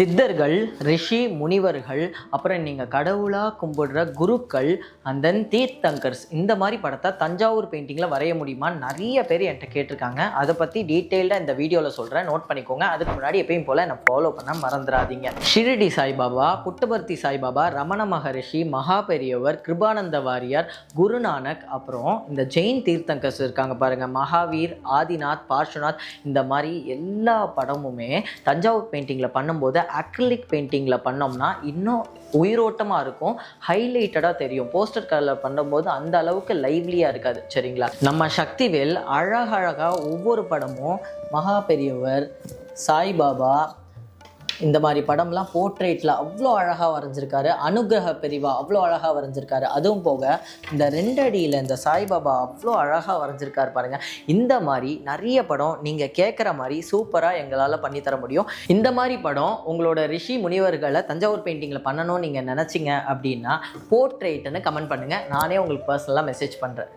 சித்தர்கள், ரிஷி, முனிவர்கள், அப்புறம் நீங்கள் கடவுளாக கும்பிடுற குருக்கள், அண்ட் தென் தீர்த்தங்கர்ஸ், இந்த மாதிரி படத்தை தஞ்சாவூர் பெயிண்டிங்கில் வரைய முடியுமான்னு நிறைய பேர் என்கிட்ட கேட்டிருக்காங்க. அதை பற்றி டீட்டெயில்டாக இந்த வீடியோவில் சொல்கிறேன், நோட் பண்ணிக்கோங்க. அதுக்கு முன்னாடி எப்பயும் போல் என்னை ஃபாலோ பண்ண மறந்துடாதீங்க. ஷிரடி சாய்பாபா, புட்டபர்த்தி சாய்பாபா, ரமண மகரிஷி, மகா பெரியவர், கிருபானந்த வாரியார், குருநானக், அப்புறம் இந்த ஜெயின் தீர்த்தங்கர்ஸ் இருக்காங்க பாருங்கள், மகாவீர், ஆதிநாத், பார்ஷுநாத், இந்த மாதிரி எல்லா படமுமே தஞ்சாவூர் பெயிண்டிங்கில் பண்ணும்போது அக்ரிலிக் பெயிண்டிங்கில் பண்ணோம்னா இன்னும் உயிரோட்டமாக இருக்கும், ஹைலைட்டடாக தெரியும். போஸ்டர் கலரில் பண்ணும்போது அந்த அளவுக்கு லைவ்லியாக இருக்காது. சரிங்களா? நம்ம சக்திவேல் அழகழகாக ஒவ்வொரு படமும் மகா பெரியவர், சாய்பாபா, இந்த மாதிரி படம்லாம் போர்ட்ரேட்டில் அவ்வளோ அழகாக வரைஞ்சிருக்காரு. அனுகிரக பெரிவா அவ்வளோ அழகாக வரைஞ்சிருக்காரு. அதுவும் போக இந்த 2 அடியில் இந்த சாய்பாபா அவ்வளோ அழகாக வரைஞ்சிருக்காரு பாருங்கள். இந்த மாதிரி நிறைய படம் நீங்கள் கேட்குற மாதிரி சூப்பராக எங்களால் பண்ணித்தர முடியும். இந்த மாதிரி படம் உங்களோட ரிஷி முனிவர்களை தஞ்சாவூர் பெயிண்டிங்கில் பண்ணணும்னு நீங்கள் நினச்சிங்க அப்படின்னா போர்ட்ரேட்டுன்னு கமெண்ட் பண்ணுங்கள். நானே உங்களுக்கு பர்சனலாக மெசேஜ் பண்ணுறேன்.